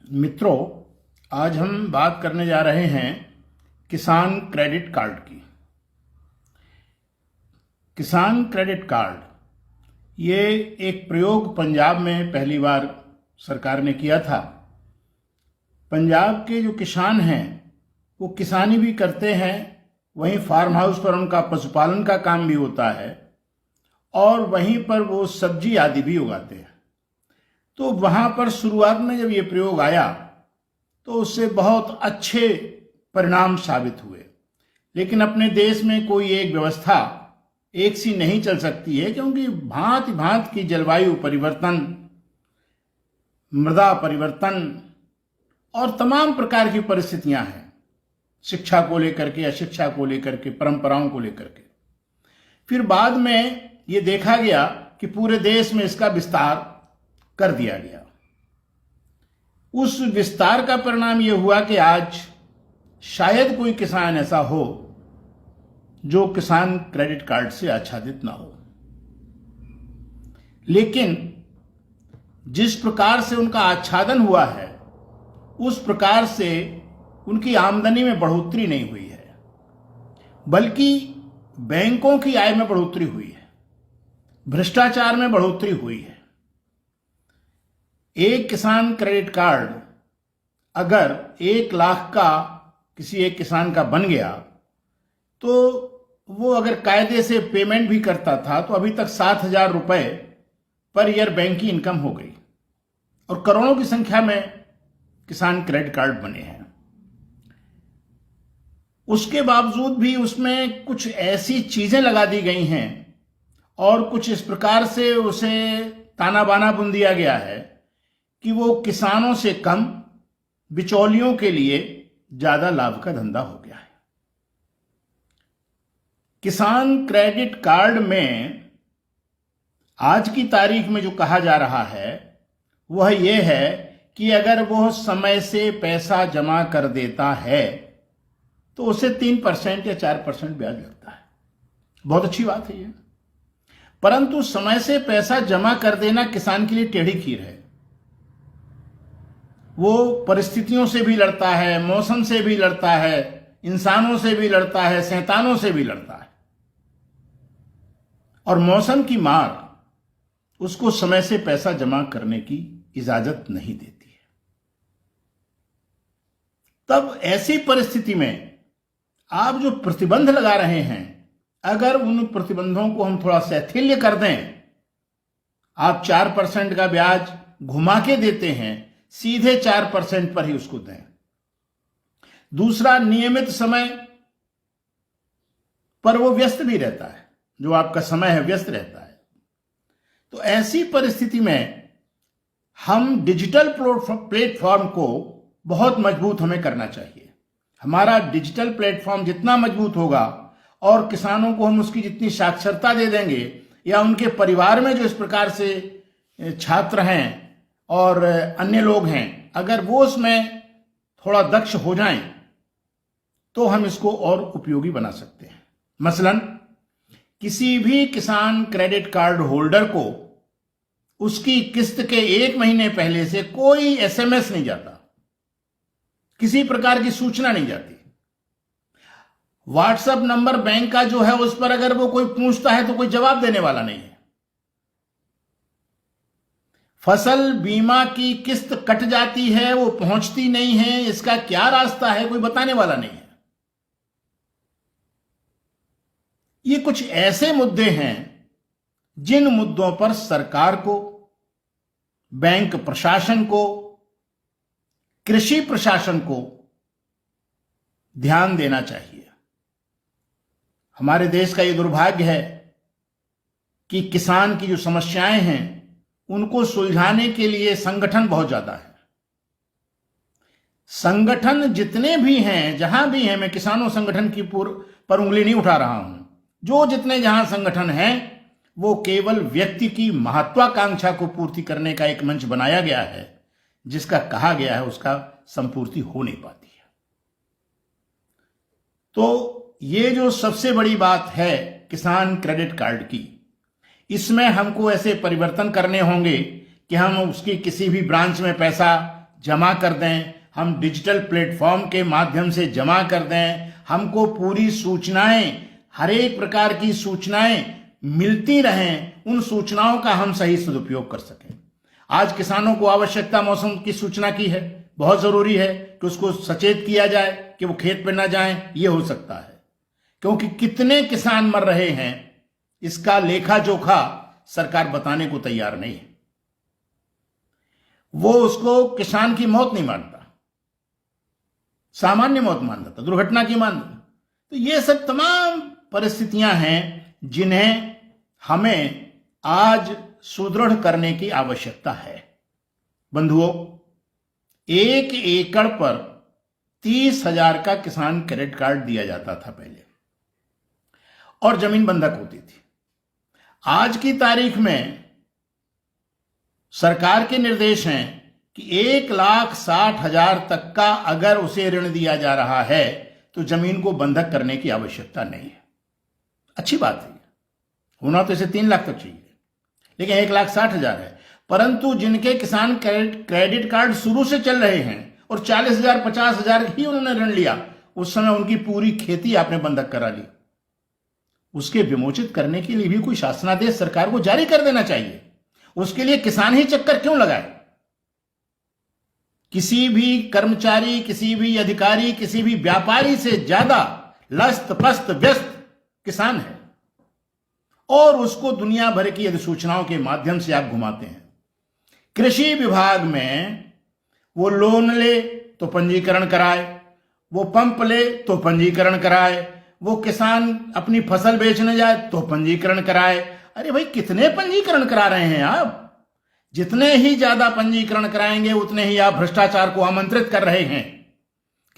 मित्रों, आज हम बात करने जा रहे हैं किसान क्रेडिट कार्ड की। किसान क्रेडिट कार्ड ये एक प्रयोग पंजाब में पहली बार सरकार ने किया था। पंजाब के जो किसान हैं वो किसानी भी करते हैं, वहीं फार्म हाउस पर उनका पशुपालन का काम भी होता है और वहीं पर वो सब्जी आदि भी उगाते हैं। तो वहाँ पर शुरुआत में जब ये प्रयोग आया तो उससे बहुत अच्छे परिणाम साबित हुए। लेकिन अपने देश में कोई एक व्यवस्था एक सी नहीं चल सकती है, क्योंकि भांति भांति की जलवायु परिवर्तन, मृदा परिवर्तन और तमाम प्रकार की परिस्थितियां हैं, शिक्षा को लेकर के, अशिक्षा को लेकर के, परंपराओं को लेकर के। फिर बाद में ये देखा गया कि पूरे देश में इसका विस्तार कर दिया गया। उस विस्तार का परिणाम यह हुआ कि आज शायद कोई किसान ऐसा हो जो किसान क्रेडिट कार्ड से आच्छादित ना हो। लेकिन जिस प्रकार से उनका आच्छादन हुआ है उस प्रकार से उनकी आमदनी में बढ़ोतरी नहीं हुई है, बल्कि बैंकों की आय में बढ़ोतरी हुई है, भ्रष्टाचार में बढ़ोतरी हुई है। एक किसान क्रेडिट कार्ड अगर 1 लाख का किसी एक किसान का बन गया तो वो अगर कायदे से पेमेंट भी करता था तो अभी तक 7,000 रुपए पर ईयर बैंक की इनकम हो गई और करोड़ों की संख्या में किसान क्रेडिट कार्ड बने हैं। उसके बावजूद भी उसमें कुछ ऐसी चीजें लगा दी गई हैं और कुछ इस प्रकार से उसे ताना बाना बुन दिया गया है कि वो किसानों से कम बिचौलियों के लिए ज्यादा लाभ का धंधा हो गया है। किसान क्रेडिट कार्ड में आज की तारीख में जो कहा जा रहा है वह यह है कि अगर वह समय से पैसा जमा कर देता है तो उसे 3% या 4% ब्याज लगता है। बहुत अच्छी बात है ये, परंतु समय से पैसा जमा कर देना किसान के लिए टेढ़ी खीर है। वो परिस्थितियों से भी लड़ता है, मौसम से भी लड़ता है, इंसानों से भी लड़ता है, शैतानों से भी लड़ता है, और मौसम की मार उसको समय से पैसा जमा करने की इजाजत नहीं देती है। तब ऐसी परिस्थिति में आप जो प्रतिबंध लगा रहे हैं, अगर उन प्रतिबंधों को हम थोड़ा शिथिल कर दें, आप 4% का ब्याज घुमा के देते हैं, सीधे 4% पर ही उसको दें। दूसरा, नियमित समय पर वो व्यस्त भी रहता है, जो आपका समय है व्यस्त रहता है। तो ऐसी परिस्थिति में हम डिजिटल प्लेटफॉर्म को बहुत मजबूत हमें करना चाहिए। हमारा डिजिटल प्लेटफॉर्म जितना मजबूत होगा और किसानों को हम उसकी जितनी साक्षरता दे देंगे, या उनके परिवार में जो इस प्रकार से छात्र हैं और अन्य लोग हैं, अगर वो उसमें थोड़ा दक्ष हो जाएं तो हम इसको और उपयोगी बना सकते हैं। मसलन किसी भी किसान क्रेडिट कार्ड होल्डर को उसकी किस्त के 1 महीने पहले से कोई SMS नहीं जाता, किसी प्रकार की सूचना नहीं जाती। व्हाट्सएप नंबर बैंक का जो है उस पर अगर वो कोई पूछता है तो कोई जवाब देने वाला नहीं है। फसल बीमा की किस्त कट जाती है, वो पहुंचती नहीं है, इसका क्या रास्ता है कोई बताने वाला नहीं है। ये कुछ ऐसे मुद्दे हैं जिन मुद्दों पर सरकार को, बैंक प्रशासन को, कृषि प्रशासन को ध्यान देना चाहिए। हमारे देश का ये दुर्भाग्य है कि किसान की जो समस्याएं हैं उनको सुलझाने के लिए संगठन बहुत ज्यादा है। संगठन जितने भी हैं, जहां भी हैं, मैं किसानों संगठन की पर उंगली नहीं उठा रहा हूं, जो जितने जहां संगठन हैं वो केवल व्यक्ति की महत्वाकांक्षा को पूर्ति करने का एक मंच बनाया गया है, जिसका कहा गया है उसका संपूर्ति हो नहीं पाती है। तो ये जो सबसे बड़ी बात है किसान क्रेडिट कार्ड की, इसमें हमको ऐसे परिवर्तन करने होंगे कि हम उसकी किसी भी ब्रांच में पैसा जमा कर दें, हम डिजिटल प्लेटफॉर्म के माध्यम से जमा कर दें, हमको पूरी सूचनाएं, हर एक प्रकार की सूचनाएं मिलती रहें, उन सूचनाओं का हम सही सदुपयोग कर सकें। आज किसानों को आवश्यकता मौसम की सूचना की है, बहुत जरूरी है कि उसको सचेत किया जाए कि वो खेत पे ना जाएं। ये हो सकता है क्योंकि कितने किसान मर रहे हैं इसका लेखा जोखा सरकार बताने को तैयार नहीं है। वो उसको किसान की मौत नहीं मानता, सामान्य मौत मानता, दुर्घटना की मानता। तो ये सब तमाम परिस्थितियां हैं जिन्हें हमें आज सुदृढ़ करने की आवश्यकता है। बंधुओं, 1 एकड़ पर 30,000 का किसान क्रेडिट कार्ड दिया जाता था पहले, और जमीन बंधक होती थी। आज की तारीख में सरकार के निर्देश हैं कि 1,60,000 तक का अगर उसे ऋण दिया जा रहा है तो जमीन को बंधक करने की आवश्यकता नहीं है। अच्छी बात है, होना तो इसे 3 लाख तक चाहिए, लेकिन 1,60,000 है। परंतु जिनके किसान क्रेडिट कार्ड शुरू से चल रहे हैं और 40,000 50,000 ही उन्होंने ऋण लिया, उस समय उनकी पूरी खेती आपने बंधक करा ली, उसके विमोचित करने के लिए भी कोई शासनादेश सरकार को जारी कर देना चाहिए। उसके लिए किसान ही चक्कर क्यों लगाए? किसी भी कर्मचारी, किसी भी अधिकारी, किसी भी व्यापारी से ज्यादा लस्त पस्त व्यस्त किसान है, और उसको दुनिया भर की अधिसूचनाओं के माध्यम से आप घुमाते हैं। कृषि विभाग में वो लोन ले तो पंजीकरण कराए, वो पंप ले तो पंजीकरण कराए, वो किसान अपनी फसल बेचने जाए तो पंजीकरण कराए। अरे भाई, कितने पंजीकरण करा रहे हैं आप? जितने ही ज्यादा पंजीकरण कराएंगे उतने ही आप भ्रष्टाचार को आमंत्रित कर रहे हैं।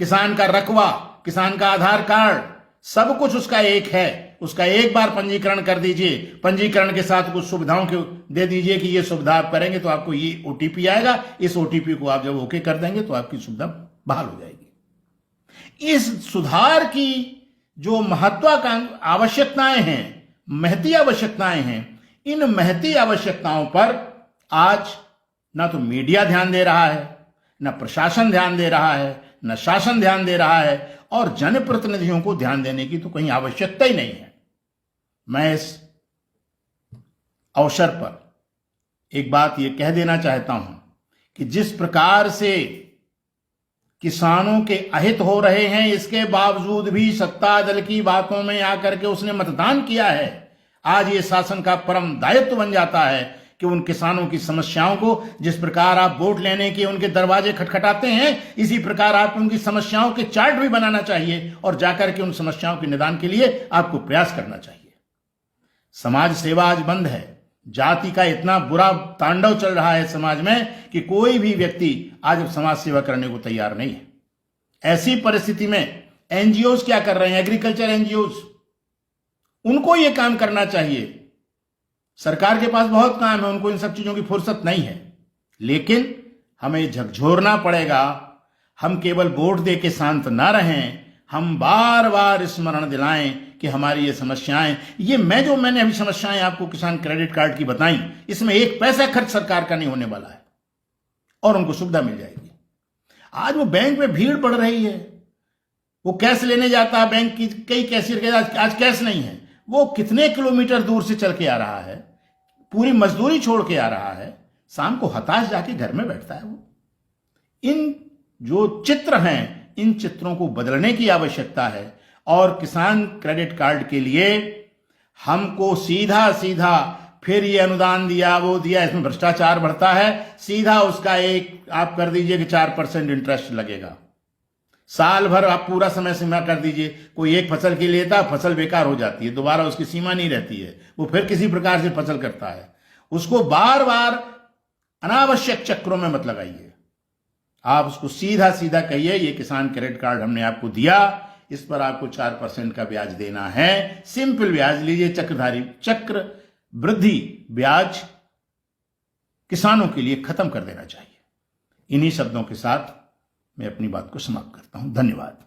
किसान का रकबा, किसान का आधार कार्ड, सब कुछ उसका एक है, उसका एक बार पंजीकरण कर दीजिए, पंजीकरण के साथ कुछ सुविधाओं को दे दीजिए कि ये सुविधा आप करेंगे तो आपको ये ओटीपी आएगा, इस ओटीपी को आप जब ओके कर देंगे तो आपकी सुविधा बहाल हो जाएगी। इस सुधार की जो महत्वाकांक्षी आवश्यकताएं हैं, महती आवश्यकताएं हैं, इन महती आवश्यकताओं पर आज ना तो मीडिया ध्यान दे रहा है, ना प्रशासन ध्यान दे रहा है, ना शासन ध्यान दे रहा है, और जनप्रतिनिधियों को ध्यान देने की तो कहीं आवश्यकता ही नहीं है। मैं इस अवसर पर एक बात यह कह देना चाहता हूं कि जिस प्रकार से किसानों के अहित हो रहे हैं, इसके बावजूद भी सत्ता दल की बातों में आकर के उसने मतदान किया है। आज ये शासन का परम दायित्व बन जाता है कि उन किसानों की समस्याओं को, जिस प्रकार आप वोट लेने के उनके दरवाजे खटखटाते हैं, इसी प्रकार आप उनकी समस्याओं के चार्ट भी बनाना चाहिए और जाकर के उन समस्याओं के निदान के लिए आपको प्रयास करना चाहिए। समाज सेवा आज बंद है। जाति का इतना बुरा तांडव चल रहा है समाज में कि कोई भी व्यक्ति आज समाज सेवा करने को तैयार नहीं है। ऐसी परिस्थिति में एनजीओज क्या कर रहे हैं? एग्रीकल्चर एनजीओज, उनको यह काम करना चाहिए। सरकार के पास बहुत काम है, उनको इन सब चीजों की फुर्सत नहीं है, लेकिन हमें झकझोरना पड़ेगा। हम केवल वोट दे के शांत ना रहें, हम बार बार स्मरण दिलाएं कि हमारी ये समस्याएं, ये मैंने अभी समस्याएं आपको किसान क्रेडिट कार्ड की बताई, इसमें 1 पैसा खर्च सरकार का नहीं होने वाला है और उनको सुविधा मिल जाएगी। आज वो बैंक में भीड़ बढ़ रही है, वो कैश लेने जाता है, बैंक की कई कैशियर आज कैश नहीं है, वो कितने किलोमीटर दूर से चल के आ रहा है, पूरी मजदूरी छोड़ के आ रहा है, शाम को हताश जाके घर में बैठता है। वो इन जो चित्र हैं, इन चित्रों को बदलने की आवश्यकता है। और किसान क्रेडिट कार्ड के लिए हमको सीधा सीधा फिर ये अनुदान दिया, वो दिया, इसमें भ्रष्टाचार बढ़ता है। सीधा उसका एक आप कर दीजिए कि 4% इंटरेस्ट लगेगा, साल भर आप पूरा समय सीमा कर दीजिए। कोई एक फसल के लिए लेता, फसल बेकार हो जाती है, दोबारा उसकी सीमा नहीं रहती है, वो फिर किसी प्रकार से फसल करता है। उसको बार बार अनावश्यक चक्रों में मत लगाइए। आप उसको सीधा सीधा कहिए, ये किसान क्रेडिट कार्ड हमने आपको दिया, इस पर आपको 4% का ब्याज देना है। सिंपल ब्याज लीजिए, चक्र वृद्धि ब्याज किसानों के लिए खत्म कर देना चाहिए। इन्हीं शब्दों के साथ मैं अपनी बात को समाप्त करता हूं। धन्यवाद।